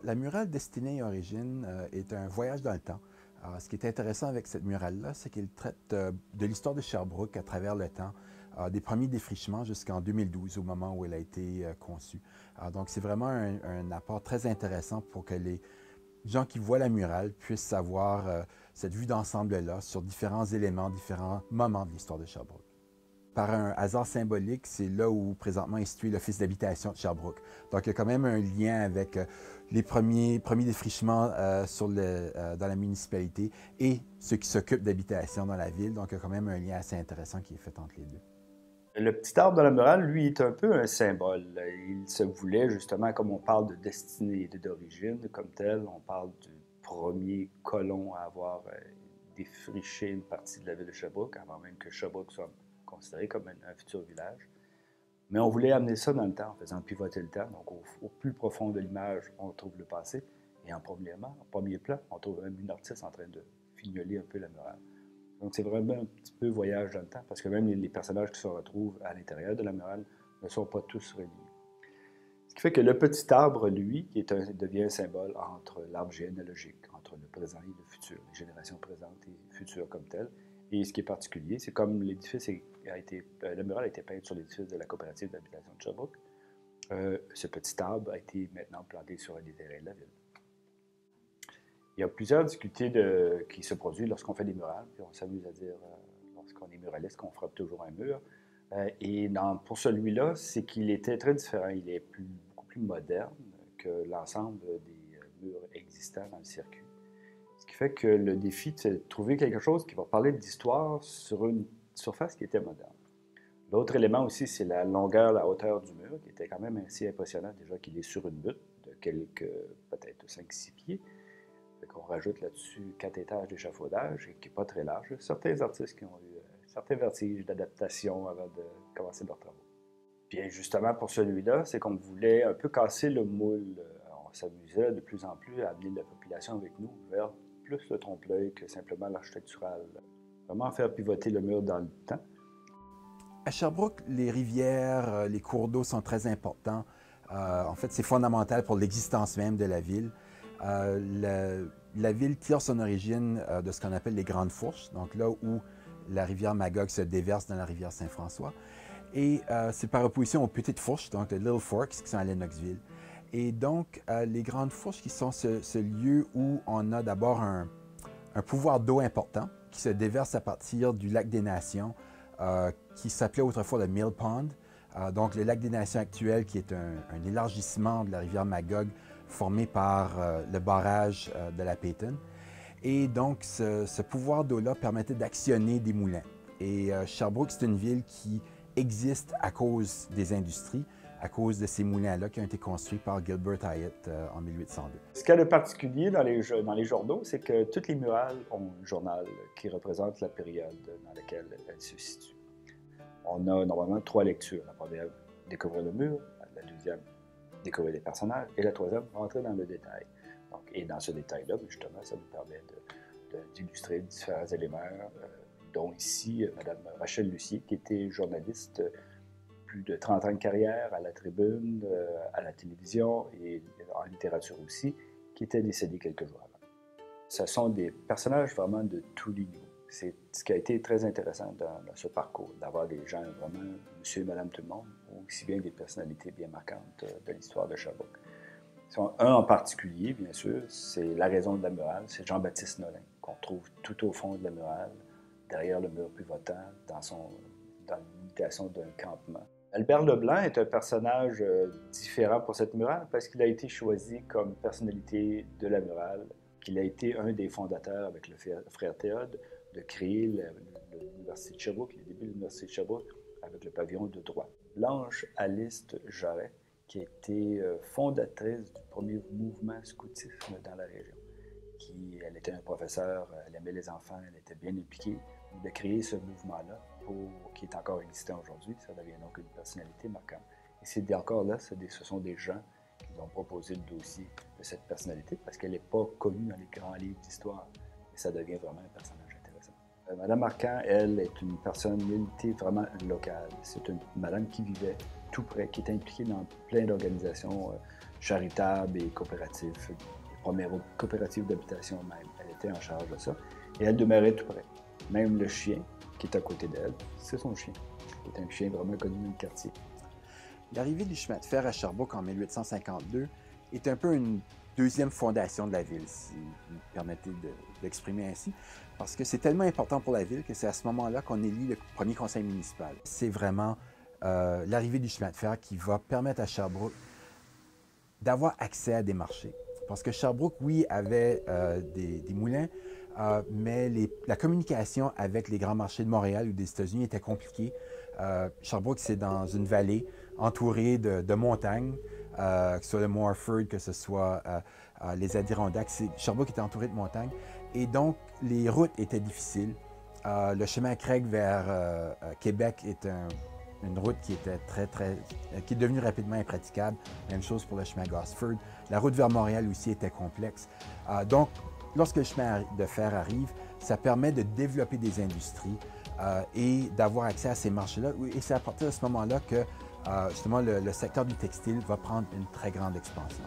La murale Destinée et Origine est un voyage dans le temps. Alors, ce qui est intéressant avec cette murale-là, c'est qu'elle traite de l'histoire de Sherbrooke à travers le temps, des premiers défrichements jusqu'en 2012, au moment où elle a été conçue. Alors, donc, c'est vraiment un apport très intéressant pour que les gens qui voient la murale puissent savoir cette vue d'ensemble-là sur différents éléments, différents moments de l'histoire de Sherbrooke. Par un hasard symbolique, c'est là où présentement est situé l'Office d'habitation de Sherbrooke. Donc, il y a quand même un lien avec les premiers défrichements dans la municipalité et ceux qui s'occupent d'habitation dans la ville. Donc, il y a quand même un lien assez intéressant qui est fait entre les deux. Le petit arbre de la murale, lui, est un peu un symbole. Il se voulait justement, comme on parle de destinée et d'origine comme tel, on parle du premier colon à avoir défriché une partie de la ville de Sherbrooke, avant même que Sherbrooke soit considéré comme un futur village. Mais on voulait amener ça dans le temps, en faisant pivoter le temps. Donc, au plus profond de l'image, on trouve le passé. Et en premier plan, on trouve même une artiste en train de fignoler un peu la murale. Donc, c'est vraiment un petit peu voyage dans le temps, parce que même les personnages qui se retrouvent à l'intérieur de la murale ne sont pas tous reliés. Ce qui fait que le petit arbre, lui, devient un symbole entre l'arbre généalogique, entre le présent et le futur, les générations présentes et futures comme telles. Et ce qui est particulier, c'est comme l'édifice la murale a été peinte sur l'édifice de la coopérative d'habitation de Sherbrooke, ce petit arbre a été maintenant planté sur un des terrains de la ville. Il y a plusieurs difficultés qui se produisent lorsqu'on fait des murales, puis on s'amuse à dire, lorsqu'on est muraliste, qu'on frappe toujours un mur. Pour celui-là, c'est qu'il était très différent. Il est beaucoup plus moderne que l'ensemble des murs existants dans le circuit. Ce qui fait que le défi, c'est de trouver quelque chose qui va parler d'histoire sur une surface qui était moderne. L'autre élément aussi, c'est la longueur, la hauteur du mur, qui était quand même assez impressionnant, déjà qu'il est sur une butte de quelques, peut-être 5-6 pieds. On rajoute là-dessus 4 étages d'échafaudage et qui n'est pas très large. Certains artistes qui ont eu certains vertiges d'adaptation avant de commencer leurs travaux. Puis justement, pour celui-là, c'est qu'on voulait un peu casser le moule. On s'amusait de plus en plus à amener la population avec nous vers plus le trompe-l'œil que simplement l'architectural. Vraiment faire pivoter le mur dans le temps. À Sherbrooke, les rivières, les cours d'eau sont très importants. En fait, c'est fondamental pour l'existence même de la ville. La ville tire son origine de ce qu'on appelle les Grandes Fourches, donc là où la rivière Magog se déverse dans la rivière Saint-François. Et c'est par opposition aux Petites Fourches, donc les Little Forks, qui sont à Lennoxville. Et donc, les Grandes Fourches qui sont ce lieu où on a d'abord un pouvoir d'eau important qui se déverse à partir du lac des Nations, qui s'appelait autrefois le Mill Pond. Donc, le lac des Nations actuel, qui est un élargissement de la rivière Magog formé par le barrage de la Peyton. Et donc, ce pouvoir d'eau-là permettait d'actionner des moulins. Et Sherbrooke, c'est une ville qui existe à cause des industries, à cause de ces moulins-là qui ont été construits par Gilbert Hyatt en 1802. Ce qu'il y a de particulier dans les journaux, c'est que toutes les murales ont un journal qui représente la période dans laquelle elles se situent. On a normalement 3 lectures. La première, découvrir le mur. La deuxième, découvrir les personnages. Et la troisième, rentrer dans le détail. Donc, et dans ce détail-là, justement, ça nous permet d'illustrer différents éléments, dont ici, Mme Rachel Lucier, qui était journaliste, plus de 30 ans de carrière à la tribune, à la télévision et en littérature aussi, qui était décédée quelques jours avant. Ce sont des personnages vraiment de tous les niveaux. C'est ce qui a été très intéressant dans ce parcours, d'avoir des gens vraiment, monsieur et madame tout le monde, ou aussi bien des personnalités bien marquantes de l'histoire de Sherbrooke. Un en particulier, bien sûr, c'est la raison de la murale, c'est Jean-Baptiste Nolin, qu'on trouve tout au fond de la murale, derrière le mur pivotant, dans l'imitation d'un campement. Albert Leblanc est un personnage différent pour cette murale parce qu'il a été choisi comme personnalité de la murale, qu'il a été un des fondateurs avec le frère Théode de créer l'Université de Sherbrooke, les débuts de l'Université de Sherbrooke, avec le pavillon de droit. Blanche Aliste Jarret, qui a été fondatrice du premier mouvement scoutisme dans la région. Elle était un professeur, elle aimait les enfants, elle était bien impliquée. De créer ce mouvement-là, qui est encore existant aujourd'hui, ça devient donc une personnalité marquante. Et c'est encore là, ce sont des gens qui ont proposé le dossier de cette personnalité parce qu'elle n'est pas connue dans les grands livres d'histoire. Et ça devient vraiment un personnage intéressant. Madame Marquand, elle, est une personnalité vraiment locale. C'est une madame qui vivait tout près, qui est impliquée dans plein d'organisations charitables et coopératives, les premières coopératives d'habitation même. Elle était en charge de ça. Et elle demeurait tout près. Même le chien qui est à côté d'elle, c'est son chien. C'est un chien vraiment connu dans le quartier. L'arrivée du chemin de fer à Sherbrooke en 1852 est un peu une deuxième fondation de la ville, si vous me permettez d'exprimer ainsi, parce que c'est tellement important pour la ville que c'est à ce moment-là qu'on élit le premier conseil municipal. C'est vraiment l'arrivée du chemin de fer qui va permettre à Sherbrooke d'avoir accès à des marchés. Parce que Sherbrooke, oui, avait des moulins, mais la communication avec les grands marchés de Montréal ou des États-Unis était compliquée. Sherbrooke, c'est dans une vallée entourée de montagnes, que ce soit le Morford, que ce soit les Adirondacks. Sherbrooke était entouré de montagnes. Et donc, les routes étaient difficiles. Le chemin Craig vers Québec est une route qui était qui est devenue rapidement impraticable. Même chose pour le chemin Gosford. La route vers Montréal aussi était complexe. Donc, lorsque le chemin de fer arrive, ça permet de développer des industries et d'avoir accès à ces marchés-là. Et c'est à partir de ce moment-là que justement le secteur du textile va prendre une très grande expansion.